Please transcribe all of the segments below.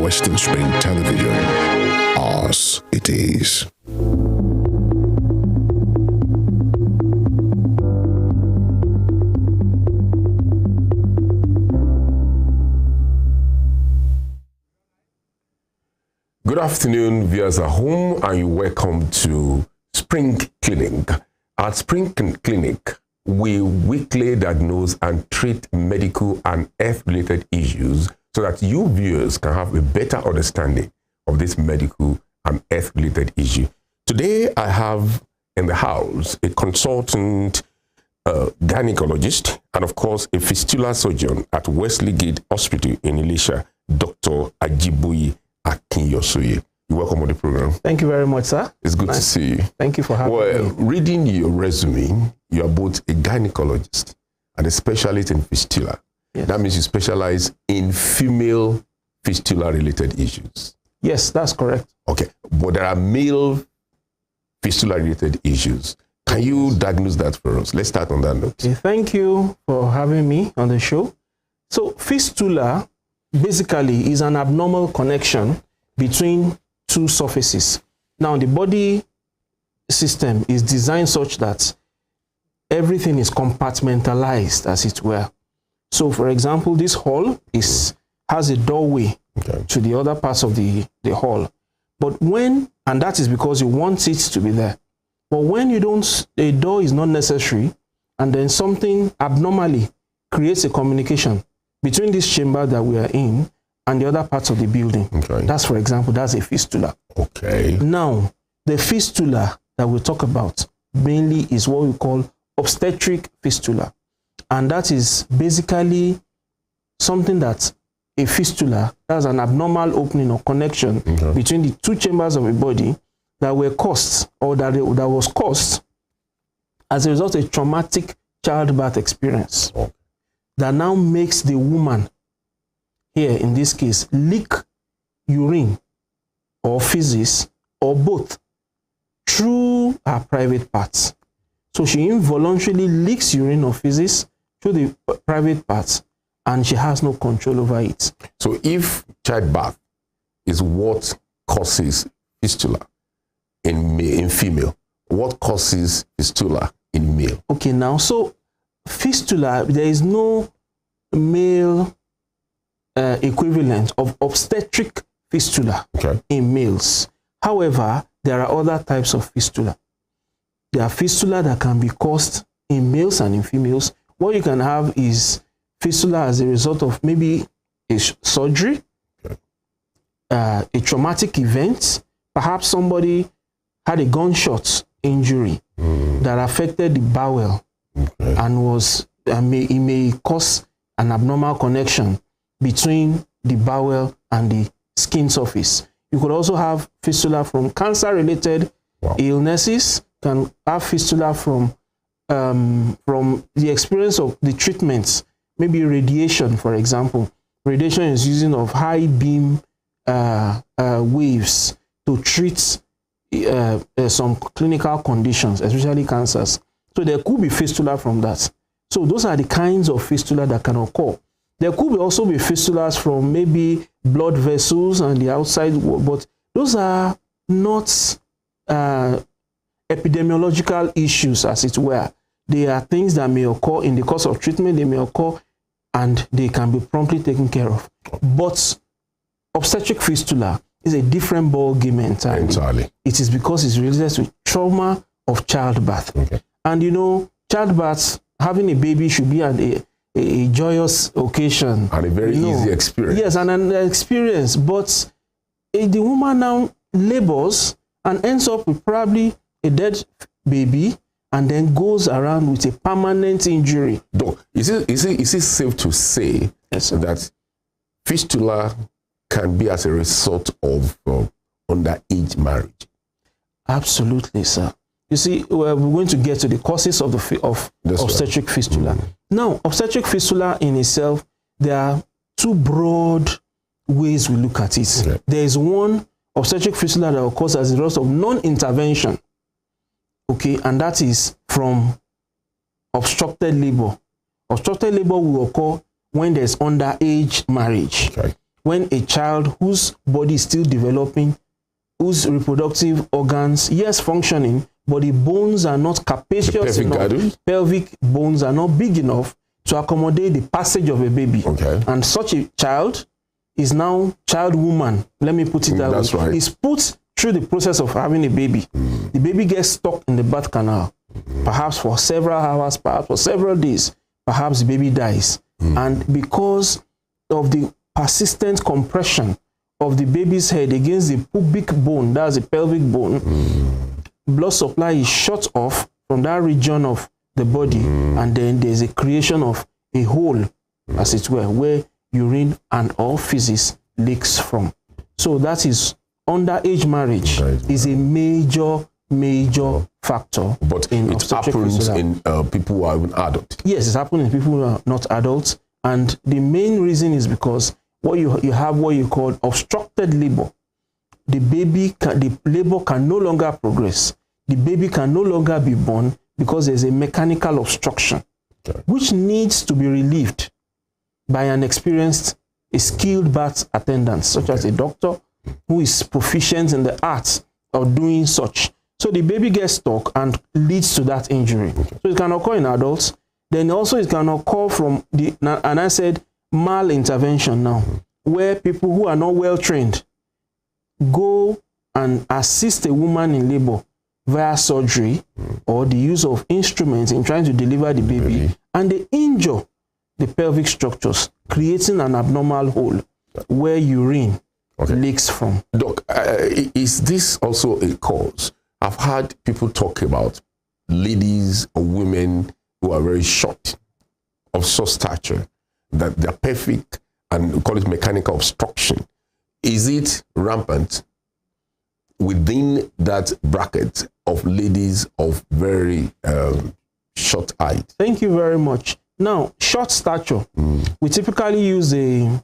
Western Spring Television, ours it is. Good afternoon, viewers at home, and you're welcome to Spring Clinic. At Spring Clinic, we weekly diagnose and treat medical and health-related issues so that you viewers can have a better understanding of this medical and health-related issue. Today, I have in the house a consultant gynecologist and, of course, a fistula surgeon at Wesley Gate Hospital in Elisha, Dr. AJIBOYE AKINYOSOYE. You're welcome on the program. Thank you very much, sir. It's good to see you. Thank you for having me. Reading your resume, you are both a gynecologist and a specialist in fistula. Yes. That means you specialize in female fistula-related issues. Yes, that's correct. Okay, but there are male fistula-related issues. Can you diagnose that for us? Let's start on that note. Okay, thank you for having me on the show. So fistula basically is an abnormal connection between two surfaces. Now, the body system is designed such that everything is compartmentalized, as it were. So, for example, this hall has a doorway to the other parts of the hall. But and that is because you want it to be there. But when you don't, a door is not necessary, and then something abnormally creates a communication between this chamber that we are in and the other parts of the building. Okay. That's, for example, that's a fistula. Okay. Now, the fistula that we'll talk about mainly is what we call obstetric fistula. And that is basically something that a fistula, that's an abnormal opening or connection between the two chambers of a body that were caused, or that was caused as a result of a traumatic childbirth experience that now makes the woman, here in this case, leak urine or feces or both through her private parts. So she involuntarily leaks urine or feces through the private parts, and she has no control over it. So if childbirth is what causes fistula in female, what causes fistula in male? Okay, now, so fistula, there is no male equivalent of obstetric fistula in males. However, there are other types of fistula. There are fistula that can be caused in males and in females. What you can have is fistula as a result of maybe a surgery, a traumatic event. Perhaps somebody had a gunshot injury that affected the bowel and it may cause an abnormal connection between the bowel and the skin surface. You could also have fistula from cancer-related illnesses. Can have fistula from the experience of the treatments, maybe radiation, for example. Radiation is using of high beam waves to treat some clinical conditions, especially cancers. So there could be fistula from that. So those are the kinds of fistula that can occur. There could also be fistulas from maybe blood vessels and the outside wall, but those are not epidemiological issues, as it were. They are things that may occur in the course of treatment, they may occur, and they can be promptly taken care of. But obstetric fistula is a different ball game entirely. It is because it's related to trauma of childbirth. Okay. And you know, childbirth, having a baby should be a joyous occasion. And a very easy experience. Yes, and an experience. But the woman now labors and ends up with probably a dead baby, and then goes around with a permanent injury. Doc, is it safe to say that fistula can be as a result of underage marriage? Absolutely, sir. You see, we're going to get to the causes of obstetric fistula. Now, obstetric fistula in itself, there are two broad ways we look at it. Okay. There is one obstetric fistula that occurs as a result of non-intervention. Okay, and that is from obstructed labor. Obstructed labor will occur when there's underage marriage. Okay. When a child whose body is still developing, whose reproductive organs, yes, functioning, but the bones are not capacious enough. Pelvic bones are not big enough to accommodate the passage of a baby. Okay. And such a child is now child woman. Let me put it that way. That's right. Is put through the process of having a baby. The baby gets stuck in the birth canal, perhaps for several hours, perhaps for several days. Perhaps the baby dies. And because of the persistent compression of the baby's head against the pubic bone, that's the pelvic bone, blood supply is shut off from that region of the body, and then there's a creation of a hole, as it were, where urine and or feces leaks from. So that is underage marriage is a major factor. But it happens in people who are even adults. Yes, it's happening in people who are not adults, and the main reason is because you have what you call obstructed labor. The labor can no longer progress. The baby can no longer be born because there's a mechanical obstruction, which needs to be relieved by an experienced, a skilled birth attendant, such as a doctor who is proficient in the art of doing such. So the baby gets stuck and leads to that injury. So it can occur in adults. Then also it can occur from and I said malintervention now, where people who are not well trained go and assist a woman in labor via surgery or the use of instruments in trying to deliver the baby, and they injure the pelvic structures, creating an abnormal hole where urine leaks from. Doc, is this also a cause? I've heard people talk about ladies or women who are very short, of short stature, that they're perfect, and we call it mechanical obstruction. Is it rampant within that bracket of ladies of very short height? Thank you very much. Now, short stature, we typically use a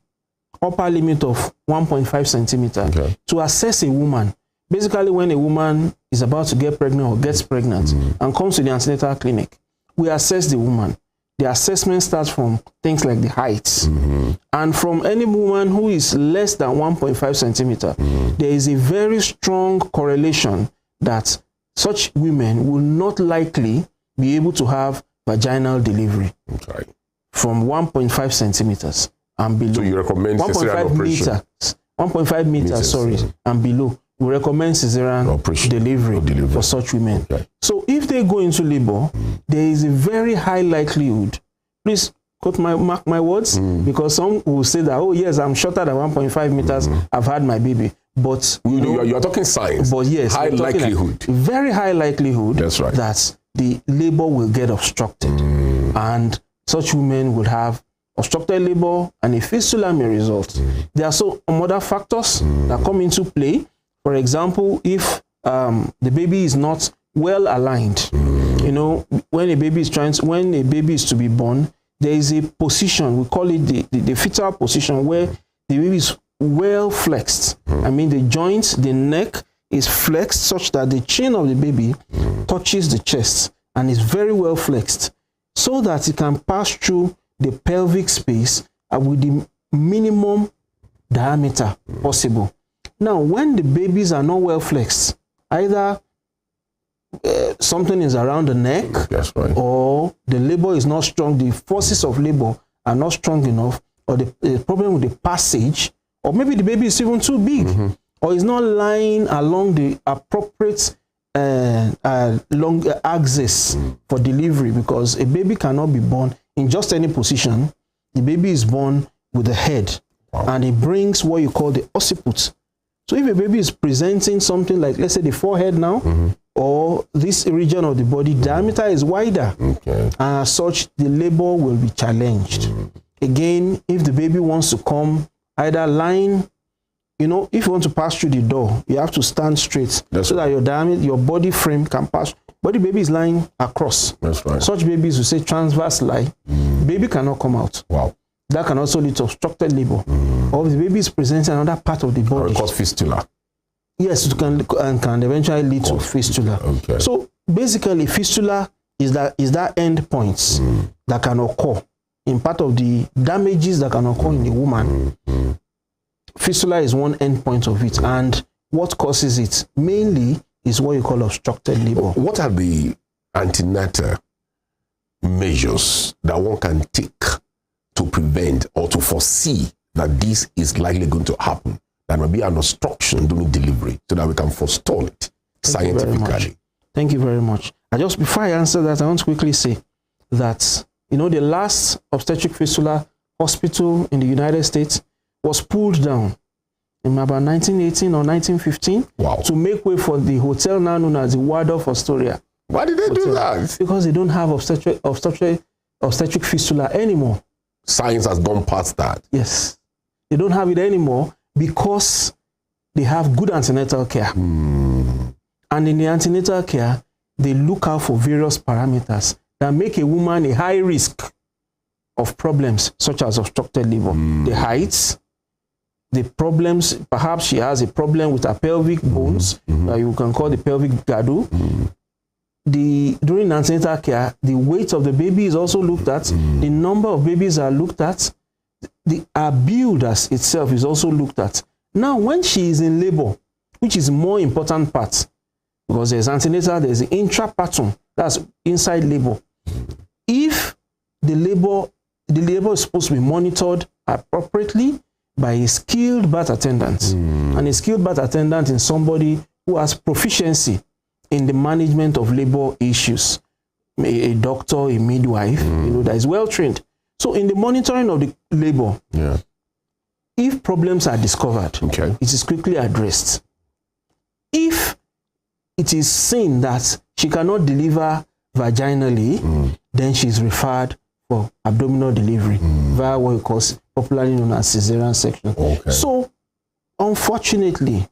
upper limit of 1.5 centimeter to assess a woman. Basically, when a woman is about to get pregnant or gets pregnant and comes to the antenatal clinic, we assess the woman. The assessment starts from things like the height. And from any woman who is less than 1.5 centimeter, there is a very strong correlation that such women will not likely be able to have vaginal delivery from 1.5 centimeters and below. So you recommend 1.5 meters, 1.5 meters, sorry, and below. We recommend cesarean delivery for such women. So if they go into labor, there is a very high likelihood, please mark my words, because some will say that, oh yes, I'm shorter than 1.5 meters, I've had my baby. But you're talking science. But yes, high likelihood. Very high likelihood that the labor will get obstructed. And such women will have obstructed labor and a fistula may result. There are some other factors that come into play. For example, if the baby is not well aligned, you know, when a baby is to be born, there is a position, we call it the fetal position, where the baby is well flexed. I mean, the joints, the neck is flexed such that the chin of the baby touches the chest and is very well flexed, so that it can pass through the pelvic space with the minimum diameter possible. Now, when the babies are not well flexed, either something is around the neck, or the labor is not strong, the forces of labor are not strong enough, or the problem with the passage, or maybe the baby is even too big, or is not lying along the appropriate long access for delivery, because a baby cannot be born in just any position. The baby is born with the head, and it brings what you call the occiput. So if a baby is presenting something like, let's say, the forehead now, or this region of the body, diameter is wider, and as such, the labor will be challenged. Again, if the baby wants to come either lying, you know, if you want to pass through the door, you have to stand straight. That's so that your diameter, your body frame can pass. But the baby is lying across. That's right. Such babies, we say transverse lie. Baby cannot come out. Wow. That can also lead to obstructed labor. Or if the baby is presenting another part of the body. Or cause fistula. Yes, it can eventually lead to fistula. Okay. So basically, fistula is that end points that can occur in part of the damages that can occur in a woman. Fistula is one end point of it, and what causes it mainly is what you call obstructed labor. What are the antenatal measures that one can take to prevent or to foresee that this is likely going to happen? There may be an obstruction during delivery, so that we can forestall it scientifically. Thank you very much. Just before I answer that, I want to quickly say that, you know, the last obstetric fistula hospital in the United States was pulled down in about 1918 or 1915 to make way for the hotel now known as the Waldorf Astoria. Why did they do that? Because they don't have obstetric fistula anymore. Science has gone past that. Yes. They don't have it anymore because they have good antenatal care. And in the antenatal care, they look out for various parameters that make a woman a high risk of problems such as obstructed labor. The height, the problems, perhaps she has a problem with her pelvic bones, you can call the pelvic girdle. During antenatal care, the weight of the baby is also looked at, the number of babies are looked at, her build as itself is also looked at. Now, when she is in labor, which is more important part, because there's antenatal, there's the intrapartum, that's inside labor. If the labor is supposed to be monitored appropriately by a skilled birth attendant, and a skilled birth attendant is somebody who has proficiency in the management of labor issues, a doctor, a midwife, you know, that is well trained. So in the monitoring of the labor, if problems are discovered, it is quickly addressed. If it is seen that she cannot deliver vaginally, then she is referred for abdominal delivery via what we call popularly known as cesarean section. So, unfortunately,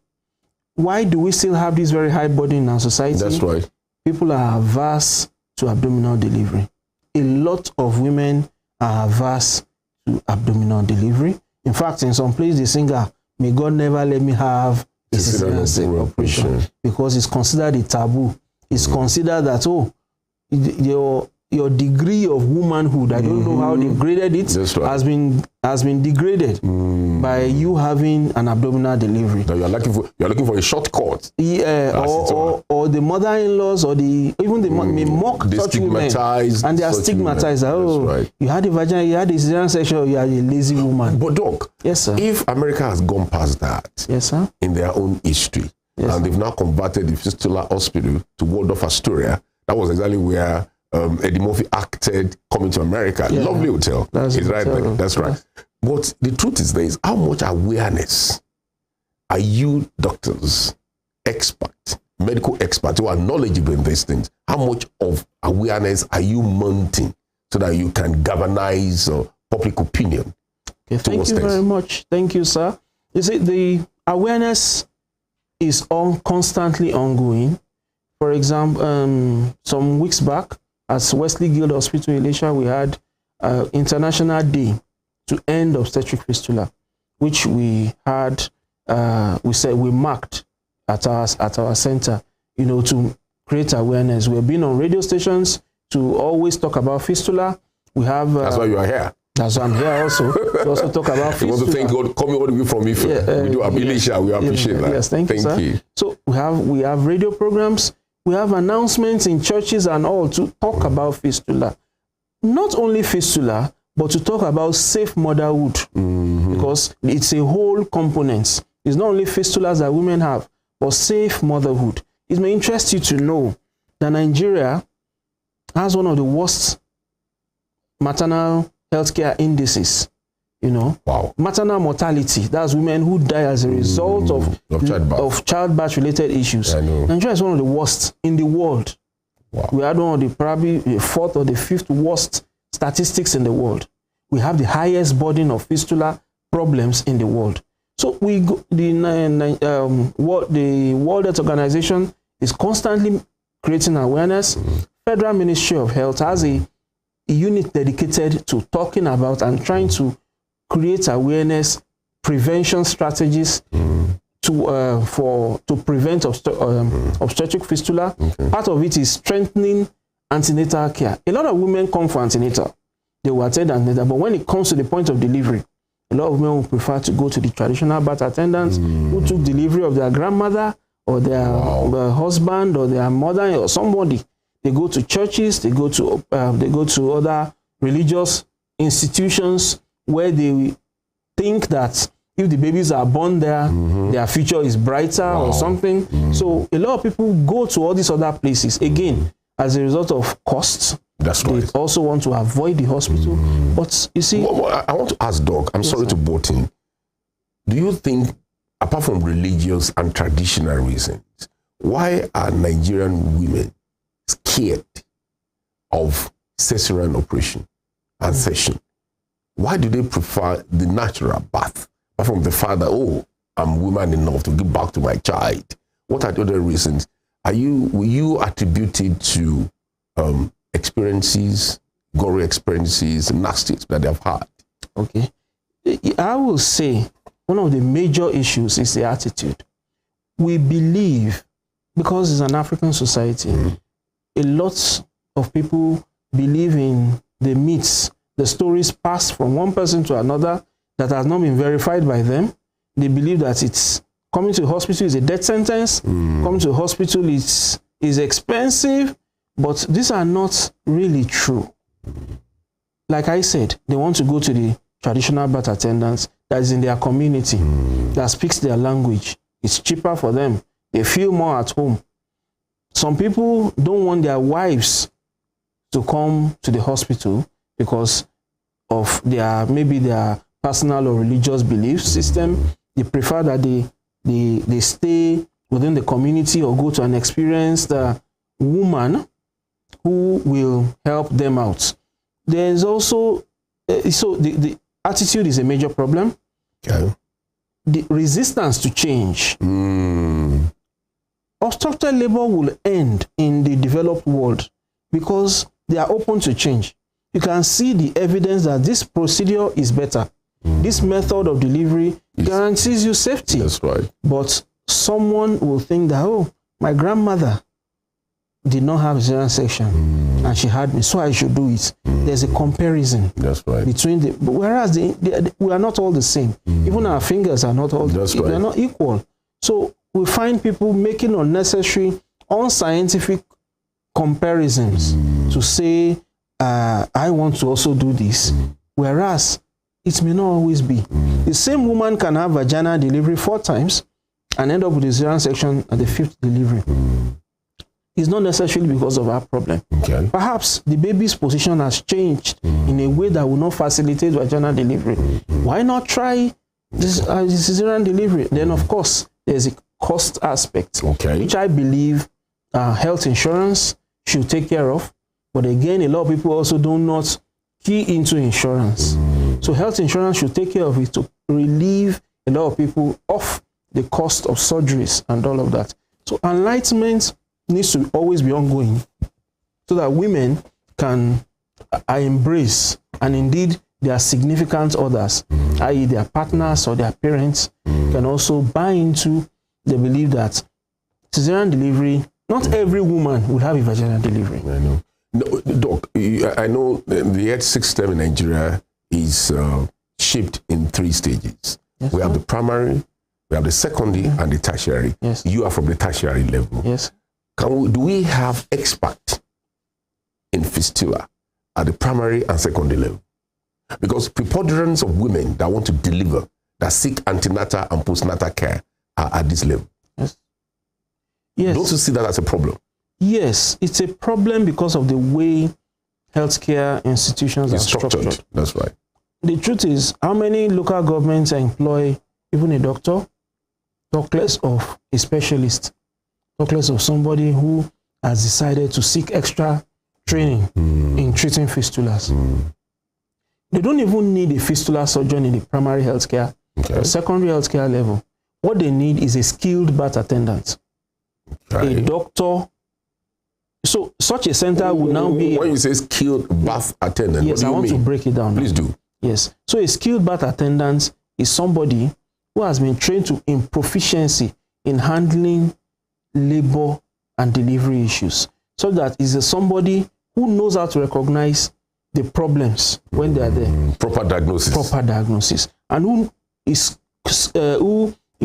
why do we still have this very high burden in our society? That's right. People are averse to abdominal delivery. A lot of women are averse to abdominal delivery. In fact, in some places they sing, "May God never let me have a cesarean operation," because it's considered a taboo. It's considered that, oh, your degree of womanhood, I don't know how they graded it, has been degraded by you having an abdominal delivery. So you're looking for a shortcut. Yeah, or the mother-in-laws or even the may mock such women, and they are stigmatized. Oh, you had a vagina, you had a cesarean section, you are a lazy woman. But Doc, yes, sir. If America has gone past that, yes, sir, in their own history, yes, and they've now converted the Fistula Hospital to Waldorf Astoria, that was exactly where Eddie Murphy acted Coming to America. Yeah. Lovely hotel. That's right there. That's right. But the truth is this: how much awareness are you doctors, experts, medical experts who are knowledgeable in these things? How much of awareness are you mounting so that you can galvanize public opinion? Okay, thank you very much. Thank you, sir. You see, the awareness is constantly ongoing. For example, some weeks back, at Wesley Guild Hospital in Elisha, we had International Day to End Obstetric Fistula, which we had, we marked at our center, you know, to create awareness. We've been on radio stations to always talk about fistula. We have. That's why you are here. That's why I'm here also. To also talk about fistula. We want to thank God coming all the way from Ife. We do Elisha. We appreciate that. Yes, thank you. So we have radio programs. We have announcements in churches and all to talk about fistula. Not only fistula, but to talk about safe motherhood, because it's a whole component. It's not only fistulas that women have, but safe motherhood. it may interest you to know that Nigeria has one of the worst maternal healthcare indices. You know, wow. Maternal mortality, that's women who die as a result of childbirth related issues. Nigeria is one of the worst in the world. Wow. We had one of the probably the 4th or the 5th worst statistics in the world. We have the highest burden of fistula problems in the world. So we go, the World Health Organization is constantly creating awareness. Federal Ministry of Health has a unit dedicated to talking about and trying to create awareness, prevention strategies to prevent obstetric fistula. Part of it is strengthening antenatal care. A lot of women come for antenatal. They will attend antenatal, but when it comes to the point of delivery, a lot of women will prefer to go to the traditional birth attendants who took delivery of their grandmother or their husband or their mother or somebody. They go to churches, they go to other religious institutions where they think that if the babies are born there, their future is brighter or something. So a lot of people go to all these other places, again, as a result of costs. That's right. They also want to avoid the hospital. But you see... I want to ask, Doc, I'm sorry to butt in. Do you think, apart from religious and traditional reasons, why are Nigerian women scared of cesarean operation and session? Why do they prefer the natural birth? Apart from the fact that, oh, I'm woman enough to give back to my child. What are the other reasons? Will you attribute it to experiences, gory experiences, nasty that they've had? Okay. I will say one of the major issues is the attitude. We believe, because it's an African society, a lot of people believe in the myths, the stories passed from one person to another that has not been verified by them. They believe that it's coming to the hospital is a death sentence. Coming to the hospital is expensive, but these are not really true. Like I said, they want to go to the traditional birth attendants that is in their community, that speaks their language. It's cheaper for them. They feel more at home. Some people don't want their wives to come to the hospital because of maybe their personal or religious belief system. They prefer that they stay within the community or go to an experienced woman who will help them out. There's also, the attitude is a major problem. Okay. The resistance to change. Obstructed labor will end in the developed world because they are open to change. You can see the evidence that this procedure is better. This method of delivery guarantees you safety. That's right. But someone will think that, oh, my grandmother did not have cesarean section and she had me, so I should do it. There's a comparison. That's right. Between whereas we are not all the same. Even our fingers are not all they're not equal. So we find people making unnecessary, unscientific comparisons to say, I want to also do this. Whereas it may not always be. The same woman can have vaginal delivery 4 times and end up with a cesarean section at the 5th delivery. It's not necessarily because of our problem. Okay. Perhaps the baby's position has changed in a way that will not facilitate vaginal delivery. Why not try this cesarean delivery? Then, of course, there's a cost aspect, which I believe health insurance should take care of. But again, a lot of people also do not key into insurance. So health insurance should take care of it to relieve a lot of people off the cost of surgeries and all of that. So enlightenment needs to always be ongoing so that women can embrace, and indeed their significant others, i.e. their partners or their parents, can also buy into the belief that cesarean delivery, not every woman will have a vaginal delivery. I know. No, Doc, I know the health system in Nigeria is shaped in 3 stages. Yes, we have the primary, we have the secondary, and the tertiary. Yes. You are from the tertiary level. Yes. Do we have experts in fistula at the primary and secondary level? Because preponderance of women that want to deliver, that seek antenatal and postnatal care, are at this level. Yes. Yes. Don't you see that as a problem? Yes, it's a problem because of the way healthcare institutions are structured. That's right. The truth is, how many local governments employ even a doctor, talk less of a specialist, talk less of somebody who has decided to seek extra training in treating fistulas. They don't even need a fistula surgeon in the primary healthcare or secondary healthcare level. What they need is a skilled birth attendant, a doctor. So such a center would now be... When you say skilled birth attendant, yes, what do you I want to break it down. Please do. Yes. So a skilled birth attendant is somebody who has been trained in proficiency in handling labor and delivery issues. So that is somebody who knows how to recognize the problems when they are there. Proper diagnosis. Proper diagnosis. And who is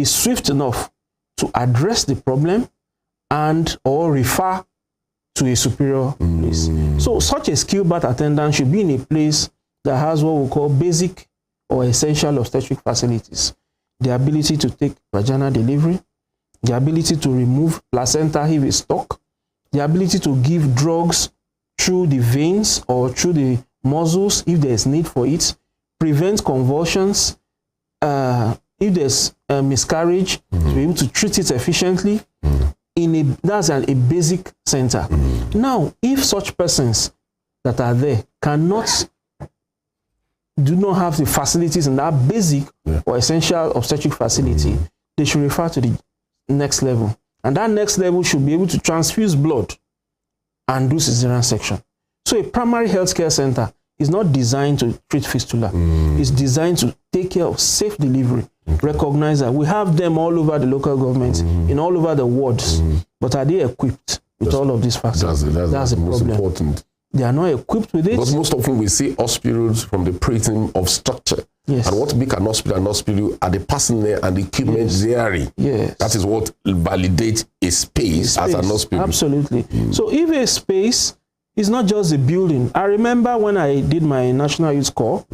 swift enough to address the problem and or refer to a superior place. So such a skilled birth attendant should be in a place that has what we call basic or essential obstetric facilities. The ability to take vaginal delivery, the ability to remove placenta if it's stuck, the ability to give drugs through the veins or through the muscles if there's need for it, prevent convulsions, if there's a miscarriage, to be able to treat it efficiently. That's a basic center. Now, if such persons that are there do not have the facilities in that basic or essential obstetric facility, they should refer to the next level. And that next level should be able to transfuse blood and do cesarean section. So a primary healthcare center is not designed to treat fistula. It's designed to take care of safe delivery. Recognize that we have them all over the local government, in all over the wards, but are they equipped with all of these factors? That's the most problem. Important. They are not equipped with it. Because most often we see hospitals from the prism of structure. Yes. And what make an hospital are the personnel and the equipment therein. Yes. That is what validates a space as an hospital. Absolutely. So if a space is not just a building. I remember when I did my National Youth Corps.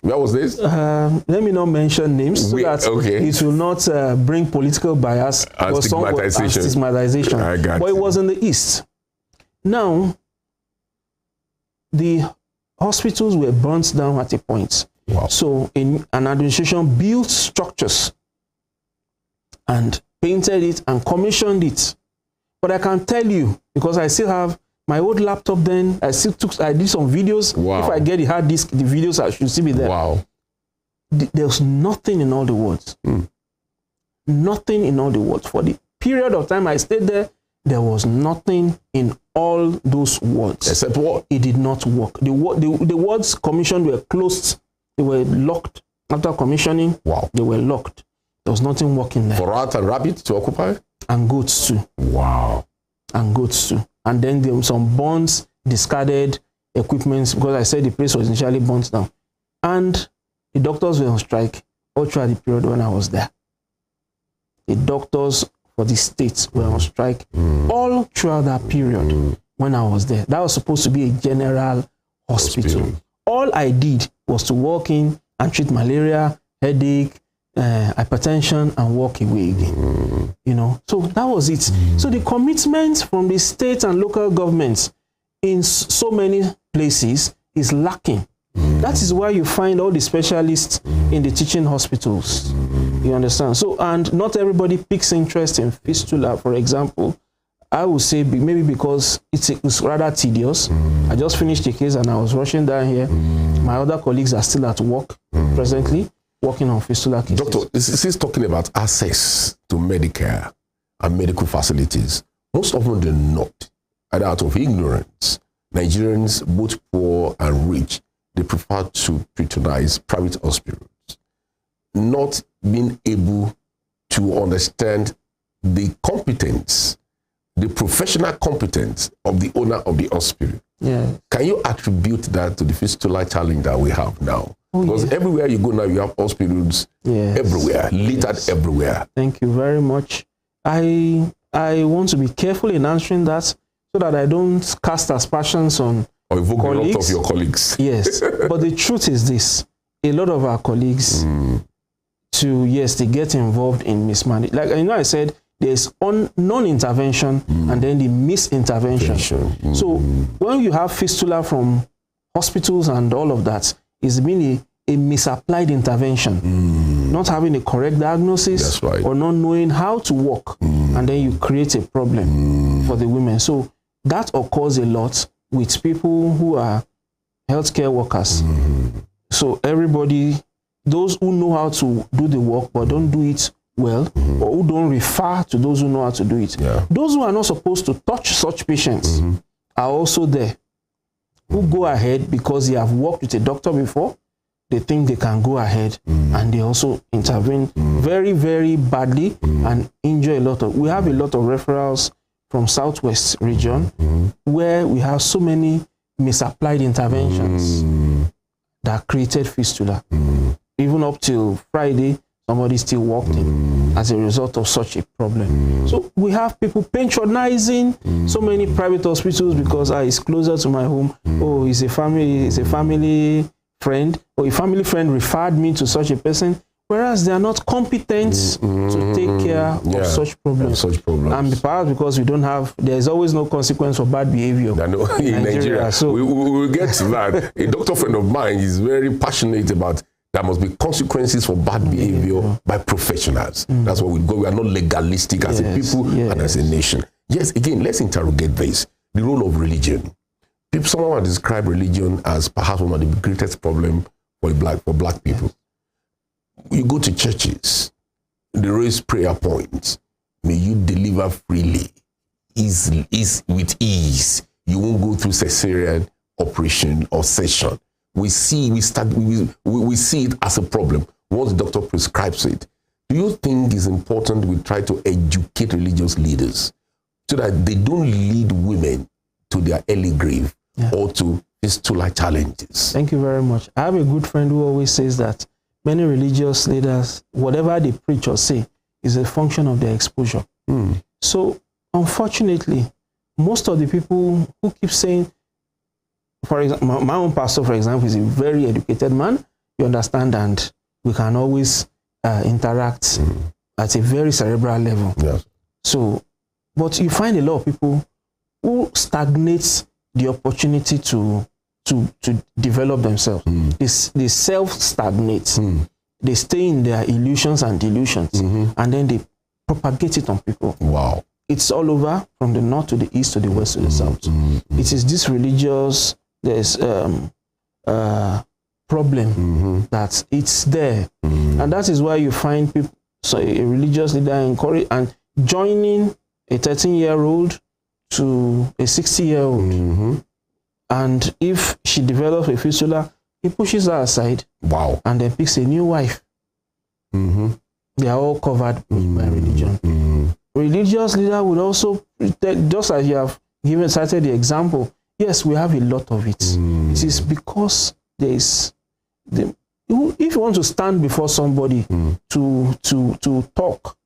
Where was this? Let me not mention names so that it will not bring political bias and stigmatization. But it was in the East. Now, the hospitals were burnt down at a point. Wow. So an administration built structures and painted it and commissioned it. But I can tell you, because I still have my old laptop then, I did some videos. Wow. If I get the hard disk, the videos should still be there. Wow. There's nothing in all the words. Nothing in all the words. For the period of time I stayed there, there was nothing in all those words. Except what? It did not work. The words commissioned were closed. They were locked. After commissioning, wow, they were locked. There was nothing working there. For rat and rabbit to occupy? And goats too. Wow. And goats too. And then there were some burns, discarded equipment, because I said the place was initially burnt down. And the doctors were on strike all throughout the period when I was there. The doctors for the states were on strike all throughout that period when I was there. That was supposed to be a general hospital. All I did was to walk in and treat malaria, headache, hypertension, and walk away again. You know, so that was it. So the commitment from the state and local governments in so many places is lacking. That is why you find all the specialists in the teaching hospitals. You understand? So, and not everybody picks interest in fistula, for example. I would say maybe because it's rather tedious. I just finished the case and I was rushing down here. My other colleagues are still at work presently, working on fistula cases. Doctor, this is talking about access to Medicare and medical facilities. Most often than not, either out of ignorance, Nigerians, both poor and rich, they prefer to patronize private hospitals, not being able to understand the competence, the professional competence of the owner of the hospital. Yeah. Can you attribute that to the fistula challenge that we have now? Because everywhere you go now, you have hospitals everywhere, littered everywhere. Thank you very much. I want to be careful in answering that so that I don't cast aspersions on or evoke a lot of your colleagues. Yes, but the truth is this. A lot of our colleagues, they get involved in mismanagement. Like, I said, there's non-intervention and then the misintervention. So when you have fistula from hospitals and all of that, it's been a misapplied intervention, not having a correct diagnosis or not knowing how to walk, and then you create a problem for the women. So that occurs a lot with people who are healthcare workers. So everybody, those who know how to do the work but don't do it well, or who don't refer to those who know how to do it. Those who are not supposed to touch such patients are also there, who go ahead because they have worked with a doctor before. They think they can go ahead and they also intervene very, very badly and injure a lot of. We have a lot of referrals from Southwest region where we have so many misapplied interventions that created fistula. Even up till Friday, somebody still walked in as a result of such a problem. So we have people patronizing so many private hospitals because it's closer to my home. Oh, it's a family friend, or a family friend referred me to such a person, whereas they are not competent to take care of such problems. And perhaps because we don't have, there's always no consequence for bad behavior in Nigeria. So we will get to that. A doctor friend of mine is very passionate about there must be consequences for bad behavior by professionals. That's what we go. We are not legalistic as a people and as a nation. Yes, again, let's interrogate this. The role of religion. Someone will describe religion as perhaps one of the greatest problems for black people. You go to churches, they raise prayer points. May you deliver freely, with ease. You won't go through cesarean operation or session. We see it as a problem once the doctor prescribes it. Do you think it's important we try to educate religious leaders so that they don't lead women to their early grave or to fistula challenges? Thank you very much. I have a good friend who always says that many religious leaders, whatever they preach or say, is a function of their exposure. So, unfortunately, most of the people who keep saying, for example, my own pastor, for example, is a very educated man, you understand, and we can always interact at a very cerebral level. So, but you find a lot of people who stagnate the opportunity to develop themselves. They self-stagnate. They stay in their illusions and delusions, and then they propagate it on people. Wow. It's all over, from the north to the east to the west to the south. It is this religious, there's problem that it's there. And that is why you find people, so a religious leader encourage and joining a 13-year-old to a 60-year-old. And if she develops a fistula, he pushes her aside. Wow. And then picks a new wife. They are all covered by religion. Religious leader would also, just as you have cited the example, yes, we have a lot of it. It is because there is, if you want to stand before somebody to talk,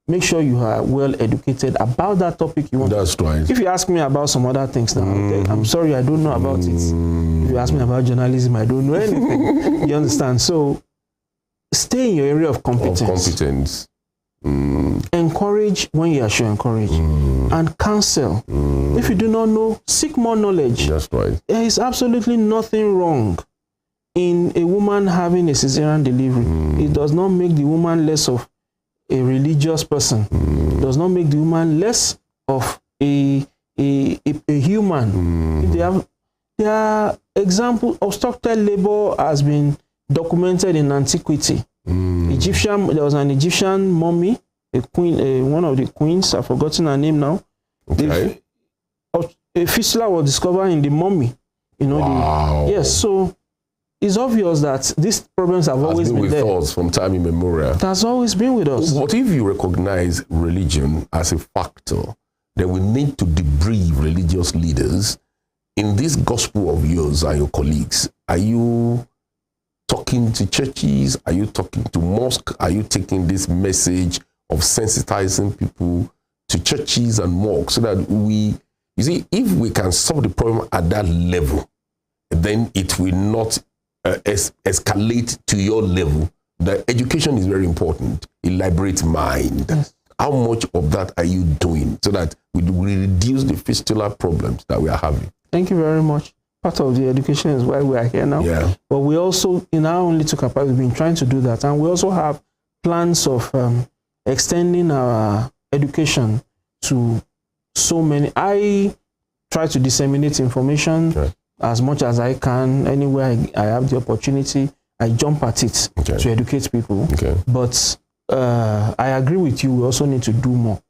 make sure you are well educated about that topic you want. That's right. If you ask me about some other things now, I'm sorry, I don't know about it. If you ask me about journalism, I don't know anything. You understand? So stay in your area of competence. Encourage when you are sure encourage. And counsel. If you do not know, seek more knowledge. That's right. There is absolutely nothing wrong in a woman having a cesarean delivery. It does not make the woman less of a religious person. It does not make the woman less of a human. There are examples. Obstructed labor has been documented in antiquity. There was an Egyptian mummy, a queen, one of the queens, I've forgotten her name now. Okay. A fistula was discovered in the mummy. You know. Wow. Yes. So it's obvious that these problems have always been there. With us from time immemorial. It has always been with us. What if you recognize religion as a factor? Then we need to debrief religious leaders. In this gospel of yours and your colleagues, are you talking to churches? Are you talking to mosques? Are you taking this message of sensitizing people to churches and mosques so that you see, if we can solve the problem at that level, then it will not escalate to your level. The education is very important. It liberates mind. How much of that are you doing so that we reduce the fistula problems that we are having? Thank you very much. Part of the education is why we are here now. Yeah. But we also, in our own little capacity, we've been trying to do that. And we also have plans of extending our education to so many. I try to disseminate information as much as I can. Anywhere I have the opportunity, I jump at it to educate people. But I agree with you. We also need to do more.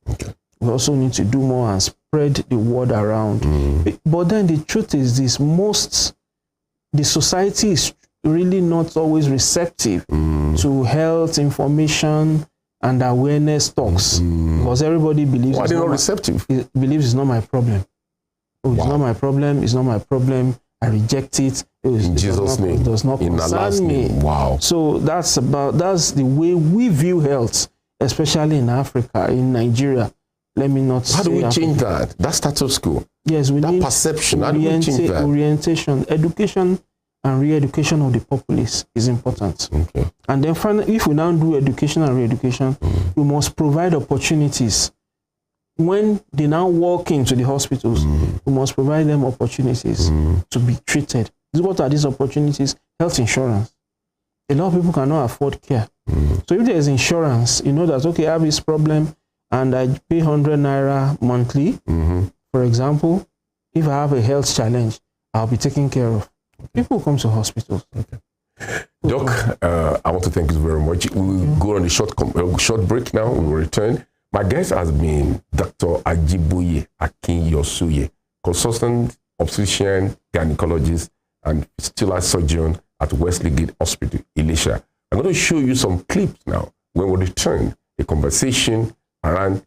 We also need to do more and spread the word around. But then the truth is this: the society is really not always receptive to health information and awareness talks, because everybody believes. Why are they not receptive? Believes it's not my problem. Oh, it's not my problem. It's not my problem. I reject it. In Jesus' name. It does not concern me. Wow. So that's the way we view health, especially in Africa, in Nigeria. Let me not. How do we Africa. change that? That status quo. Yes, we need perception. How do we change that? Orientation, education, and re-education of the populace is important. And then finally, if we now do education and re-education, we must provide opportunities. When they now walk into the hospitals, we must provide them opportunities to be treated. What are these opportunities? Health insurance. A lot of people cannot afford care. So if there is insurance, you know that, okay, I have this problem and I pay 100 naira monthly, for example. If I have a health challenge, I'll be taken care of. People come to hospitals. Doc, I want to thank you very much. We will go on a short break now. We will return. My guest has been Dr. AJIBOYE AKINYOSOYE, consultant obstetrician, gynecologist, and fistula surgeon at Wesley Gate Hospital, Elisha. I'm going to show you some clips now. When we return, the conversation around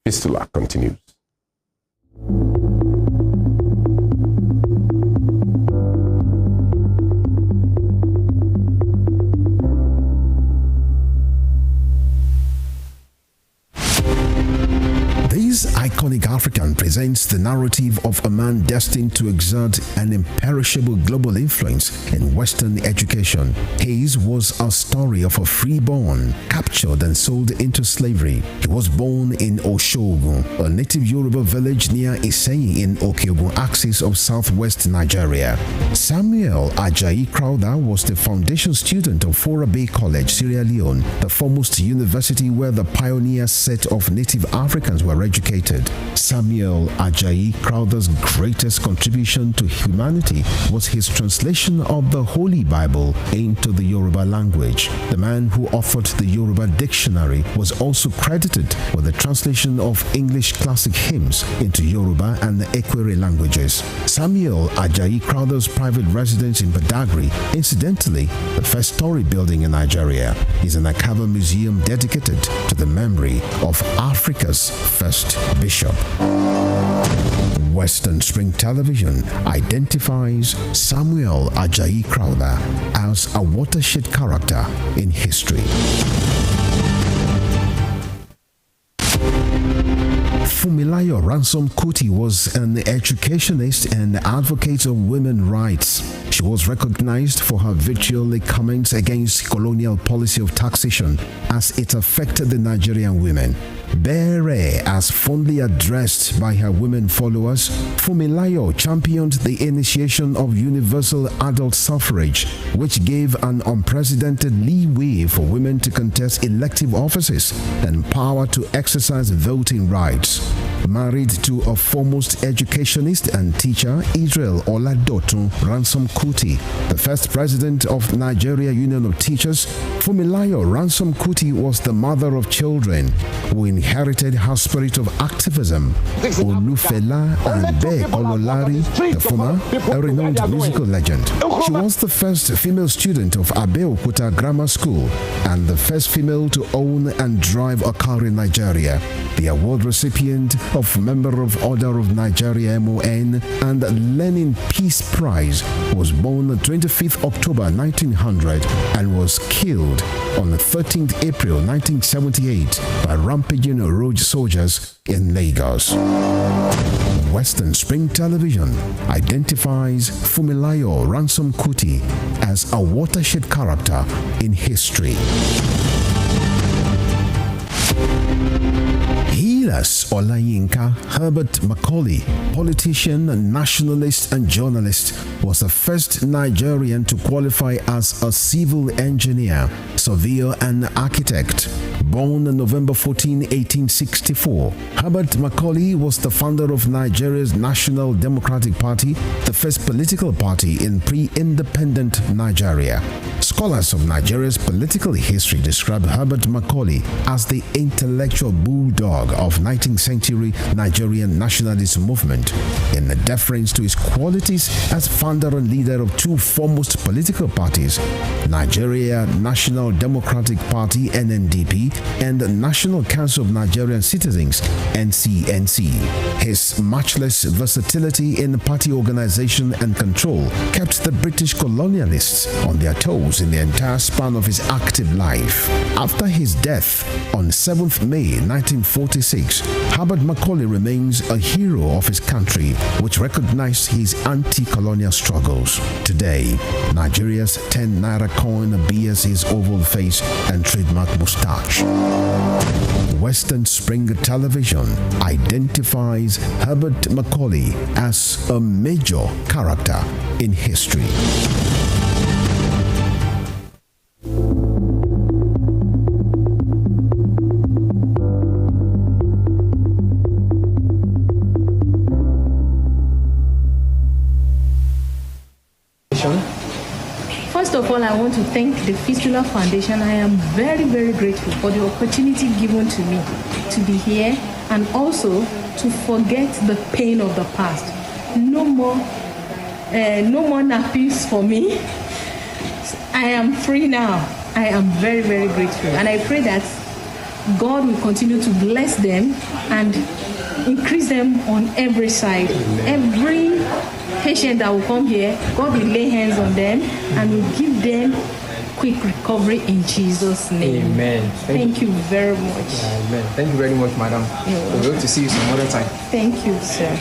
fistula continues. This iconic African presents the narrative of a man destined to exert an imperishable global influence in Western education. His was a story of a freeborn, captured and sold into slavery. He was born in Oshogun, a native Yoruba village near Iseyin in Okeogun axis of southwest Nigeria. Samuel Ajayi Crowther was the foundation student of Fora Bay College, Sierra Leone, the foremost university where the pioneer set of native Africans were educated. Samuel Ajayi Crowther's greatest contribution to humanity was his translation of the Holy Bible into the Yoruba language. The man who authored the Yoruba dictionary was also credited with the translation of English classic hymns into Yoruba and the Ekwere languages. Samuel Ajayi Crowther's private residence in Badagry, incidentally the first story building in Nigeria, is an archival museum dedicated to the memory of Africa's first bishop. Western Spring Television identifies Samuel Ajayi Crowther as a watershed character in history. Fumilayo Ransom Kuti was an educationist and advocate of women's rights. She was recognized for her vitriolic comments against colonial policy of taxation as it affected the Nigerian women. Bere, as fondly addressed by her women followers, Fumilayo championed the initiation of universal adult suffrage, which gave an unprecedented leeway for women to contest elective offices and power to exercise voting rights. Married to a foremost educationist and teacher, Israel Oladotun Ransom Kuti, the first president of Nigeria Union of Teachers, Fumilayo Ransom Kuti was the mother of children who inherited her spirit of activism. Olufela and Be Ololari, the former, a renowned musical legend. She was the first female student of Abeokuta Grammar School and the first female to own and drive a car in Nigeria. The award recipient of Member of Order of Nigeria MON and Lenin Peace Prize, was born on 25th October 1900 and was killed on 13th April 1978 by rampaging road soldiers in Lagos. Western Spring Television identifies Fumilayo Ransom Kuti as a watershed character in history. Nicholas Olayinka Herbert Macaulay, politician, nationalist, and journalist, was the first Nigerian to qualify as a civil engineer, surveyor, and architect. Born on November 14, 1864, Herbert Macaulay was the founder of Nigeria's National Democratic Party, the first political party in pre-independent Nigeria. Scholars of Nigeria's political history describe Herbert Macaulay as the intellectual bulldog of 19th century Nigerian nationalist movement, in deference to his qualities as founder and leader of two foremost political parties, Nigeria National Democratic Party (NNDP) and the National Council of Nigerian Citizens (NCNC). His matchless versatility in party organization and control kept the British colonialists on their toes in the entire span of his active life. After his death on 7th May 1946, Herbert Macaulay remains a hero of his country, which recognized his anti-colonial struggles. Today, Nigeria's 10 naira coin bears his oval face and trademark mustache. Western Spring Television identifies Herbert Macaulay as a major character in history. First of all, I want to thank the Fistula Foundation. I am very, very grateful for the opportunity given to me to be here and also to forget the pain of the past. No more nappies for me. I am free now. I am very, very grateful. And I pray that God will continue to bless them and increase them on every side. Every patient that will come here, God will lay hands on them and will give them quick recovery in Jesus' name. Amen. Thank you very much. Amen. Thank you very much, madam. We hope to see you some other time. Thank you, sir.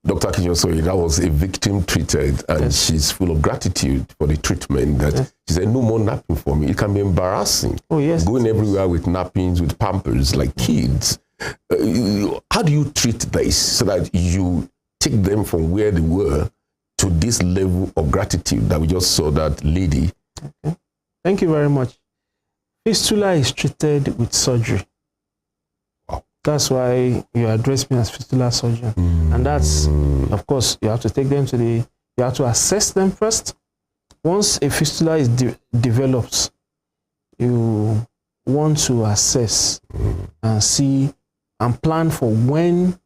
Dr. AKINYOSOYE, that was a victim treated, and Yes. she's full of gratitude for the treatment. That Yes. she said, no more napping for me. It can be embarrassing. Oh, yes. Going everywhere with nappings, with pampers, like kids. How do you treat this so that you take them from where they were to this level of gratitude that we just saw that lady? Okay. Thank you very much. Fistula is treated with surgery. Wow. That's why you address me as fistula surgeon. And that's, of course, you have to take them to you have to assess them first. Once a fistula is develops, you want to assess and see and plan for when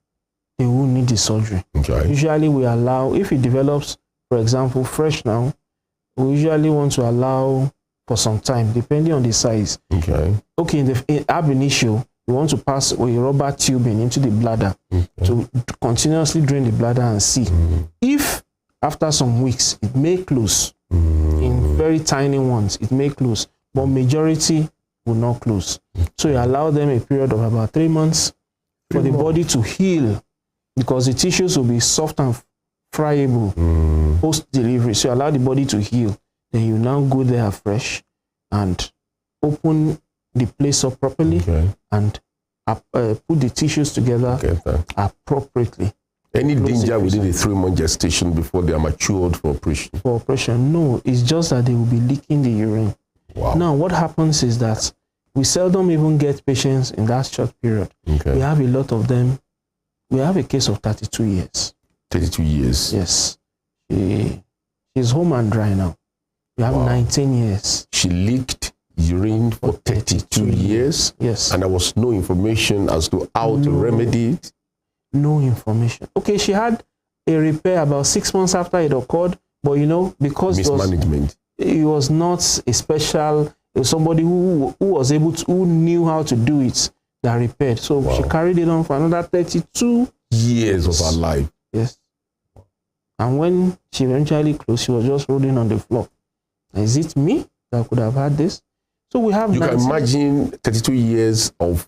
they will need the surgery. Okay. Usually we allow, if it develops, for example, fresh now, we usually want to allow for some time, depending on the size. Okay. Okay, in ab initio, we want to pass a rubber tubing into the bladder to continuously drain the bladder and see. If after some weeks, it may close. In very tiny ones, it may close, but majority will not close. So you allow them a period of about 3 months for the body to heal, because the tissues will be soft and friable post-delivery. So you allow the body to heal. Then you now go there afresh and open the place up properly and put the tissues together appropriately. Any danger within the 3-month gestation before they are matured for operation? For operation, no. It's just that they will be leaking the urine. Wow. Now, what happens is that we seldom even get patients in that short period. Okay. We have a lot of them. We have a case of 32 years. 32 years. Yes. She's home and dry now. We have 19 years. She leaked urine for 32 years. Yes. And there was no information as to how to remedy it. No information. Okay, she had a repair about 6 months after it occurred, but you know, because mismanagement. It was not a special, somebody who was able to, who knew how to do it, that repaired. So she carried it on for another 32 years of her life. Yes. And when she eventually closed, she was just rolling on the floor. Is it me that could have had this? So we have. You can imagine 32 years of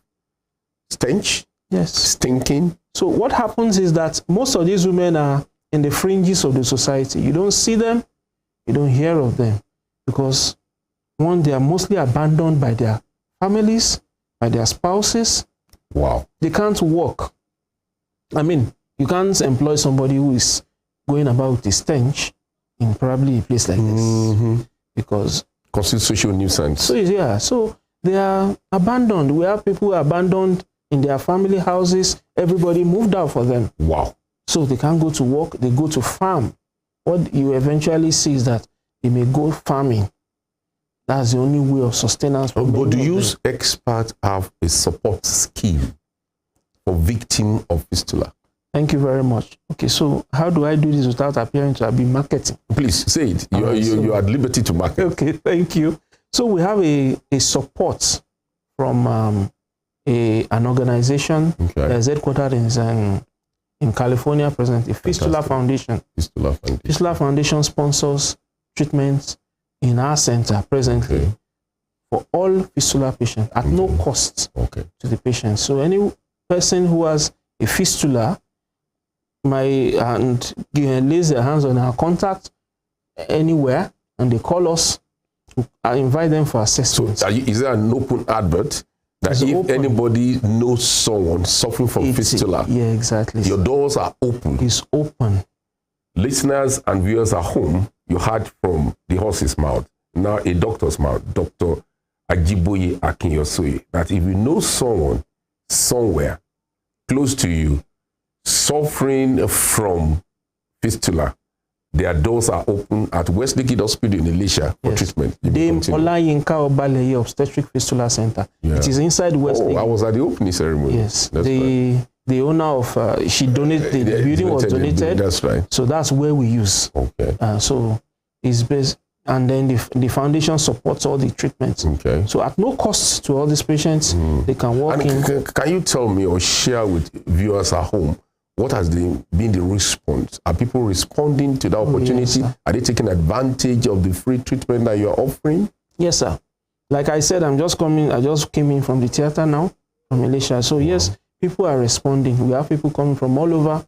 stench. Yes. Stinking. So what happens is that most of these women are in the fringes of the society. You don't see them, you don't hear of them, because one, they are mostly abandoned by their families, by their spouses, Wow. They can't work. I mean, you can't employ somebody who is going about with a stench in probably a place like this, because consider social nuisance. So yeah, so they are abandoned. We have people abandoned in their family houses. Everybody moved out for them. Wow. So they can't go to work. They go to farm. What you eventually see is that they may go farming. That's the only way of sustenance. But do you experts have a support scheme for victims of fistula? Thank you very much. Okay, so how do I do this without appearing to be marketing? Please say it. You are at liberty to market. Okay, thank you. So we have a support from an organization that's headquartered in California, presently, Fistula Foundation. Fistula Foundation. Fistula Foundation sponsors treatment in our center presently for all fistula patients at no cost to the patient. So any person who has a fistula lays their hands on our contact anywhere and they call us, I invite them for assessment. So is there an open advert that if anybody knows someone suffering from fistula, yeah, exactly, your doors are open? It's open. Listeners and viewers at home, you heard from the horse's mouth, now a doctor's mouth, Dr. AJIBOYE AKINYOSOYE, that if you know someone somewhere close to you suffering from fistula, their doors are open at Wesley Kid Hospital in Elisha for treatment. Dame Olayinka Obaleye Obstetric Fistula Center. It is inside Wesley. I was at the opening ceremony. Yes. The owner of, she donated, the building was donated. That's right. So that's where we use. Okay. So it's based, and then the foundation supports all the treatments. Okay. So at no cost to all these patients, they can walk in. Can you tell me or share with viewers at home, what has been the response? Are people responding to the opportunity? Yes, are they taking advantage of the free treatment that you are offering? Yes, sir. Like I said, I just came in from the theater now, from Elisha. So yes, people are responding. We have people coming from all over,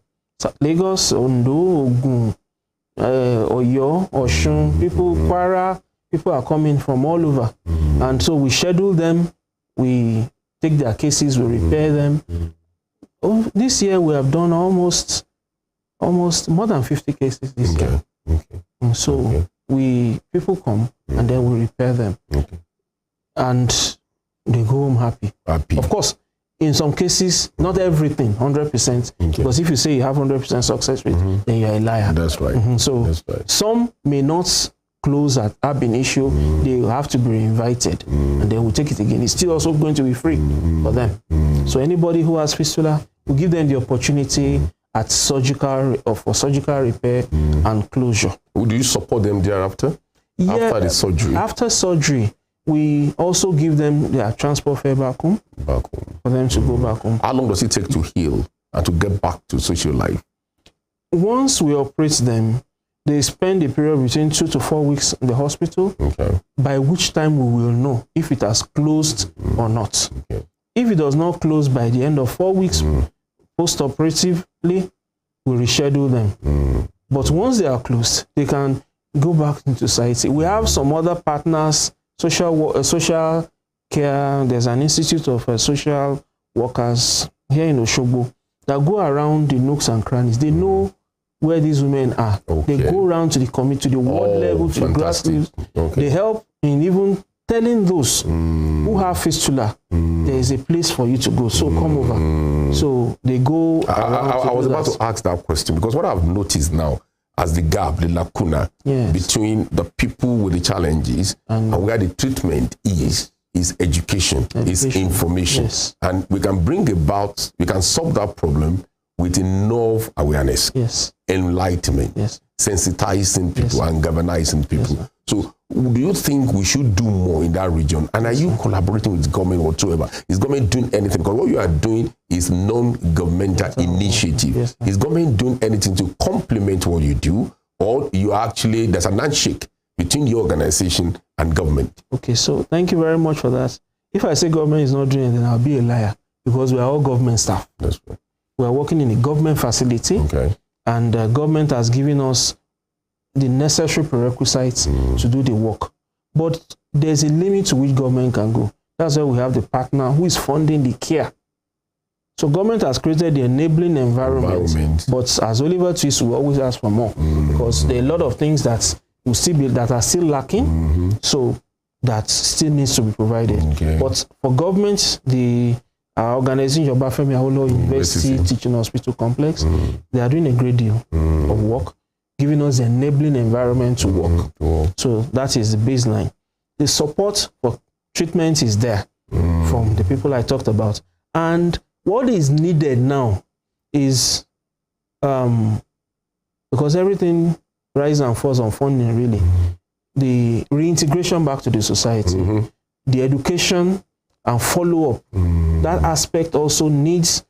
Lagos, Ondo, Ogun, Oyo, Oshun, people, Kwara, people are coming from all over. And so we schedule them, we take their cases, we repair them. This year we have done almost more than 50 cases this year. And so people come and then we repair them. And they go home happy. Of course, in some cases, not everything, 100%. Because if you say you have 100% success rate, then you're a liar. That's right. So some may not close at ab initio. They will have to be invited, and then we'll take it again. It's still also going to be free for them. So anybody who has fistula, we give them the opportunity at surgical or for surgical repair and closure. Do you support them thereafter? Yeah, after the surgery? After surgery, we also give them their transport fare back home. For them to go back home. How long does it take to heal and to get back to social life? Once we operate them, they spend a period between 2 to 4 weeks in the hospital, by which time we will know if it has closed or not. If it does not close by the end of 4 weeks, post-operatively, we reschedule them. But once they are closed, they can go back into society. We have some other partners, social care. There's an institute of social workers here in Osogbo that go around the nooks and crannies. They know where these women are. They go around to the community, to the ward level, to the grassroots. They help in even telling those who have fistula, there is a place for you to go, so come over. So they go. I was about to ask that question, because what I've noticed now as the gap, the lacuna between the people with the challenges and where the treatment is education, is information. And we can we can solve that problem with enough awareness, enlightenment, sensitizing people and galvanizing people. So do you think we should do more in that region? And are you collaborating with government whatsoever? Is government doing anything? Because what you are doing is non-governmental initiative. Is government doing anything to complement what you do? Or you actually, there's a handshake between your organization and government? Okay, so thank you very much for that. If I say government is not doing anything, I'll be a liar, because we are all government staff. That's right. We are working in a government facility, and the government has given us the necessary prerequisites to do the work. But there's a limit to which government can go. That's why we have the partner who is funding the care So government has created the enabling environment. But as Oliver Twist will always ask for more, because there are a lot of things that will still be that are still lacking. So that still needs to be provided. But for government, the organization FEMI University Teaching Hospital Complex, they are doing a great deal of work, giving us the enabling environment to work. So that is the baseline. The support for treatment is there from the people I talked about. And what is needed now is, because everything rises and falls on funding, really, the reintegration back to the society, the education and follow-up, that aspect also needs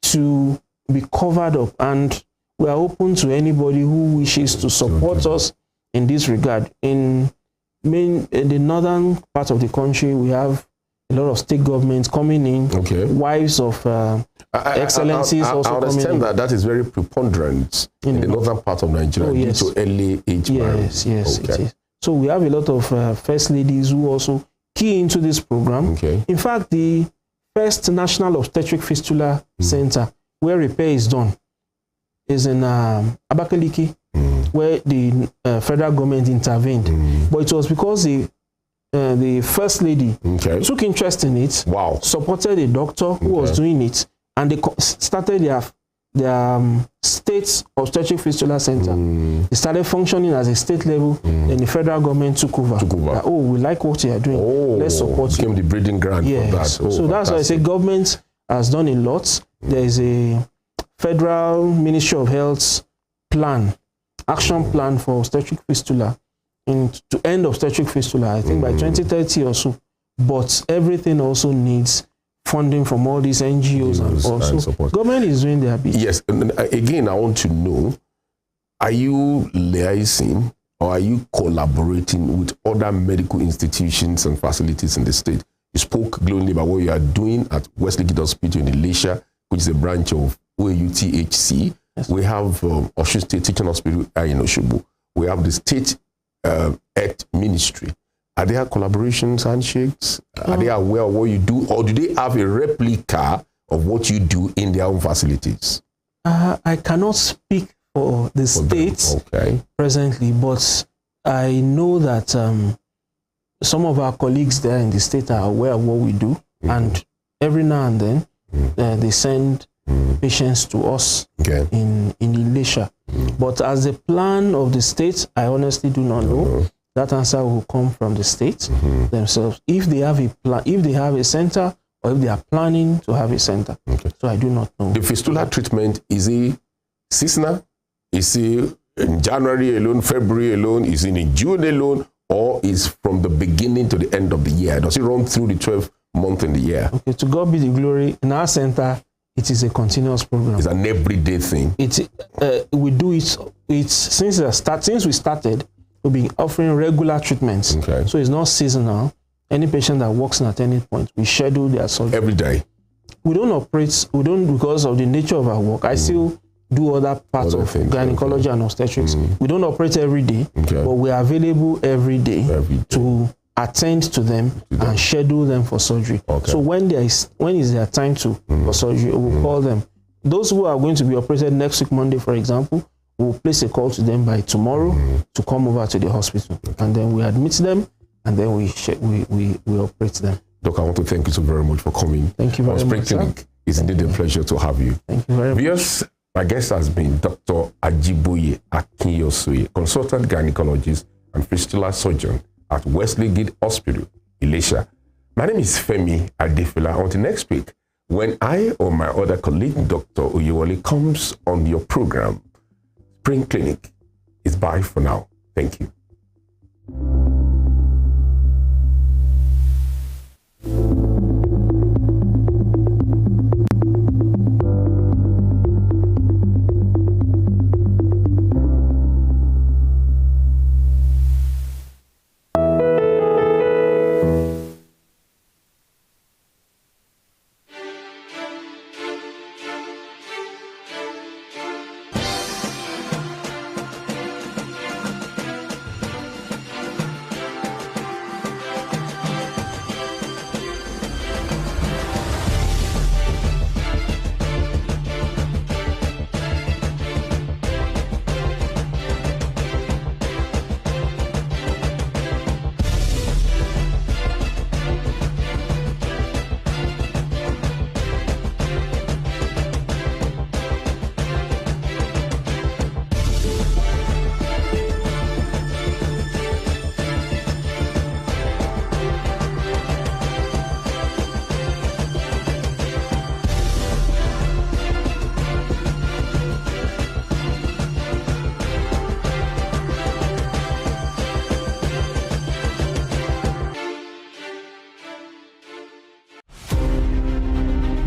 to be covered up. And we are open to anybody who wishes to support us in this regard. In the northern part of the country, we have a lot of state governments coming in, wives of excellencies also coming in. I understand that is very preponderant in the northern part of Nigeria due to early age marriage. Yes, it is. So we have a lot of first ladies who also key into this program. In fact, the first National Obstetric Fistula Center where repair is done is in Abakaliki, where the federal government intervened. But it was because the first lady took interest in it, supported a doctor who was doing it, and they started their state obstetric fistula center. It started functioning as a state level, then the federal government took over. Like, we like what you are doing. Let's support you. Became the breeding ground for that. So that's why I say government has done a lot. There is a Federal Ministry of Health action plan for obstetric fistula, to end obstetric fistula, I think by 2030 or so. But everything also needs funding from all these NGOs and also support. Government is doing their bit. Yes, and again, I want to know, are you liaising or are you collaborating with other medical institutions and facilities in the state? You spoke glowingly about what you are doing at Wesley Guild Hospital in Elisha, which is a branch of OAUTHC. Yes. We have Osun State Teaching Hospital in Oshobo. We have the State Health Ministry. Are there collaborations, handshakes? Are they aware of what you do? Or do they have a replica of what you do in their own facilities? I cannot speak for the states presently, but I know that some of our colleagues there in the state are aware of what we do. And every now and then, they send patients to us in Elisha. But as a plan of the state, I honestly do not know. That answer will come from the states themselves. If they have a plan, if they have a center, or if they are planning to have a center. So I do not know. The fistula treatment, is it seasonal? Is it in January alone, February alone? Is it in June alone? Or is from the beginning to the end of the year? Does it run through the 12th month in the year? Okay, to God be the glory. In our center, it is a continuous program. It's an everyday thing. We do it since we started. We've been offering regular treatments. So it's not seasonal. Any patient that walks in at any point, we schedule their surgery. Every day. We don't operate, because of the nature of our work. I still do other parts of gynecology and obstetrics. We don't operate every day, but we are available every day to attend to them and schedule them for surgery. So when is their time for surgery, we'll call them. Those who are going to be operated next week, Monday, for example, we'll place a call to them by tomorrow to come over to the hospital. And then we admit them, and then we operate them. Doc, I want to thank you so very much for coming. Thank you very much, sir. It's indeed a pleasure to have you. Thank you very much. Yes, my guest has been Dr. AJIBOYE AKINYOSOYE, consultant gynecologist and fistula surgeon at Wesley Guild Hospital, Elisha. My name is FEMI ADEFILA. Until next week, when I or my other colleague, Dr. Oyewole, comes on your program, Spring Clinic is bye for now. Thank you.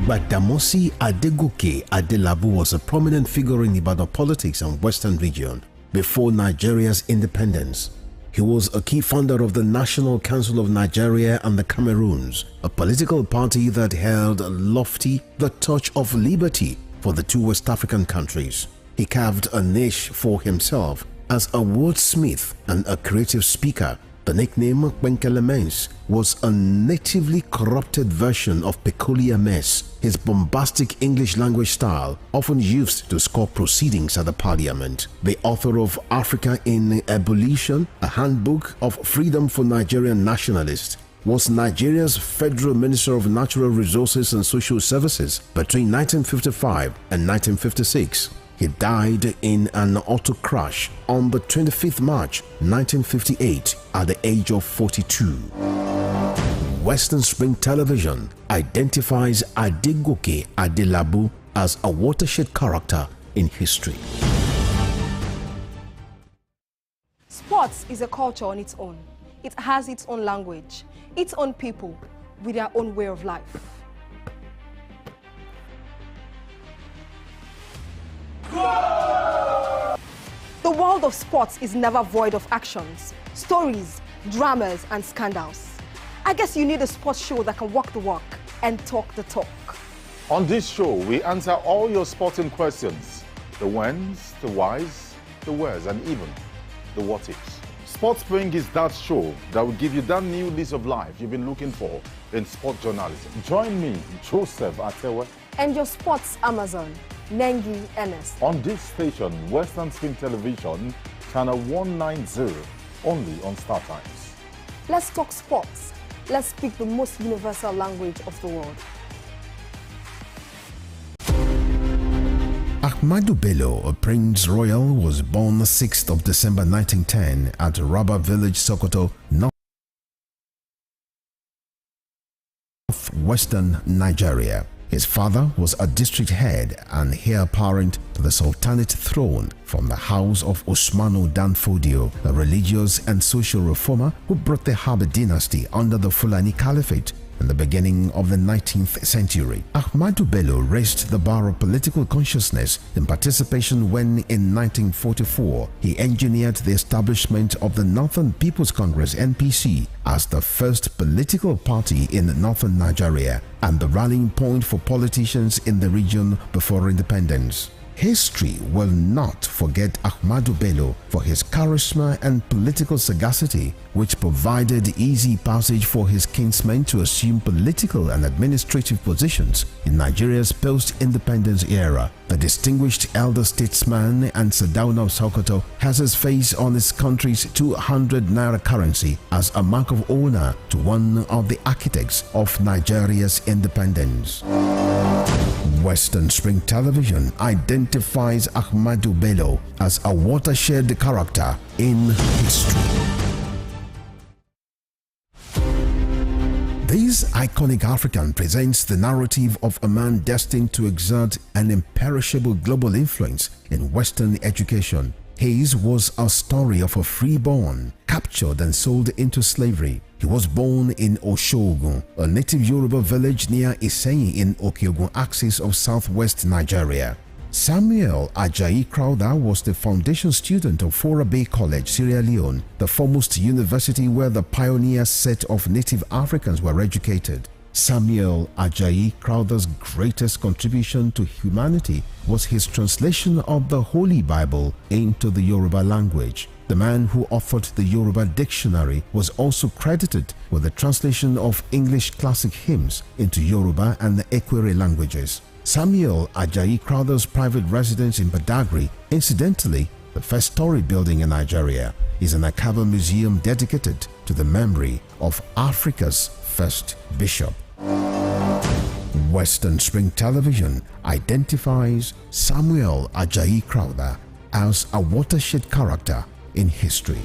Gbadamosi Adegoke Adelabu was a prominent figure in Ibadan politics and Western region before Nigeria's independence. He was a key founder of the National Council of Nigeria and the Cameroons, a political party that held lofty the torch of liberty for the two West African countries. He carved a niche for himself as a wordsmith and a creative speaker. The nickname Kwenkele was a natively corrupted version of peculiar mess, his bombastic English language style often used to score proceedings at the parliament. The author of Africa in Ebullition, a handbook of freedom for Nigerian nationalists, was Nigeria's Federal Minister of Natural Resources and Social Services between 1955 and 1956. He died in an auto crash on the 25th March 1958 at the age of 42. Western Spring Television identifies Adegoke Adelabu as a watershed character in history. Sports is a culture on its own. It has its own language, its own people, with their own way of life. The world of sports is never void of actions, stories, dramas, and scandals. I guess you need a sports show that can walk the walk and talk the talk. On this show, we answer all your sporting questions. The whens, the whys, the wheres, and even the what ifs. Sports Spring is that show that will give you that new lease of life you've been looking for in sport journalism. Join me, Joseph Atewe, and your sports Amazon, Nengi Ernest. On this station, Western Spring Television, channel 190, only on Star Times. Let's talk sports. Let's speak the most universal language of the world. Ahmadu Bello, a Prince Royal, was born 6th of December 1910 at Raba Village, Sokoto, northwestern Nigeria. His father was a district head and heir apparent to the Sultanate throne from the house of Usmanu Danfodio, a religious and social reformer who brought the Habib dynasty under the Fulani Caliphate in the beginning of the 19th century. Ahmadu Bello raised the bar of political consciousness in participation when, in 1944, he engineered the establishment of the Northern People's Congress (NPC) as the first political party in northern Nigeria and the rallying point for politicians in the region before independence. History will not forget Ahmadu Bello for his charisma and political sagacity, which provided easy passage for his kinsmen to assume political and administrative positions in Nigeria's post-independence era. The distinguished elder statesman and Sardauna of Sokoto has his face on his country's 200 naira currency as a mark of honor to one of the architects of Nigeria's independence. Western Spring Television identifies Ahmadu Bello as a watershed character in history. This iconic African presents the narrative of a man destined to exert an imperishable global influence in Western education. His was a story of a freeborn, captured and sold into slavery. He was born in Oshogun, a native Yoruba village near Iseyin in Okeogun axis of southwest Nigeria. Samuel Ajayi Crowther was the foundation student of Fora Bay College, Sierra Leone, the foremost university where the pioneer set of native Africans were educated. Samuel Ajayi Crowther's greatest contribution to humanity was his translation of the Holy Bible into the Yoruba language. The man who authored the Yoruba dictionary was also credited with the translation of English classic hymns into Yoruba and the Ekwere languages. Samuel Ajayi Crowther's private residence in Badagry, incidentally the first story building in Nigeria, is an archival museum dedicated to the memory of Africa's first bishop. Western Spring Television identifies Samuel Ajayi Crowther as a watershed character in history.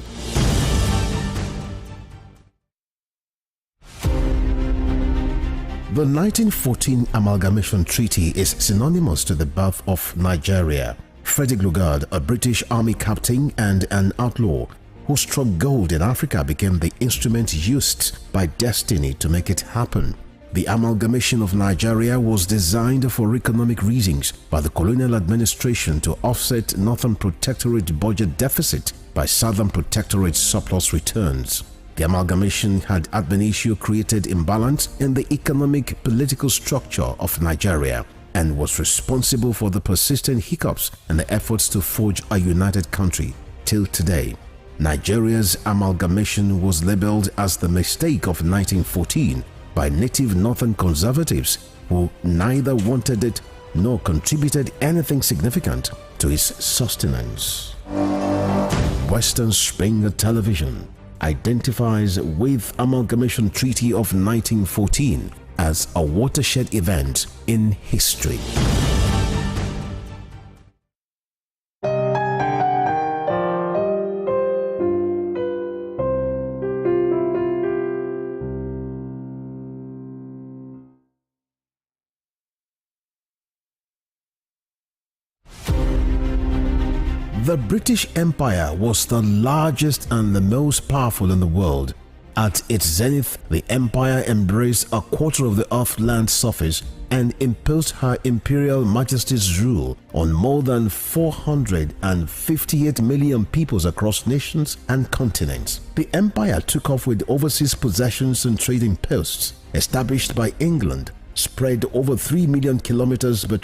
The 1914 Amalgamation Treaty is synonymous to the birth of Nigeria. Frederick Lugard, a British Army captain and an outlaw who struck gold in Africa, became the instrument used by destiny to make it happen. The amalgamation of Nigeria was designed for economic reasons by the colonial administration to offset Northern Protectorate budget deficit by Southern Protectorate surplus returns. The amalgamation had ad initio created imbalance in the economic political structure of Nigeria and was responsible for the persistent hiccups in the efforts to forge a united country till today. Nigeria's amalgamation was labeled as the mistake of 1914 by native northern conservatives who neither wanted it nor contributed anything significant to its sustenance. Western Springer Television identifies with Amalgamation Treaty of 1914 as a watershed event in history. The British Empire was the largest and the most powerful in the world. At its zenith, the empire embraced a quarter of the Earth's land surface and imposed her imperial majesty's rule on more than 458 million peoples across nations and continents. The empire took off with overseas possessions and trading posts established by England, spread over 3 million kilometers between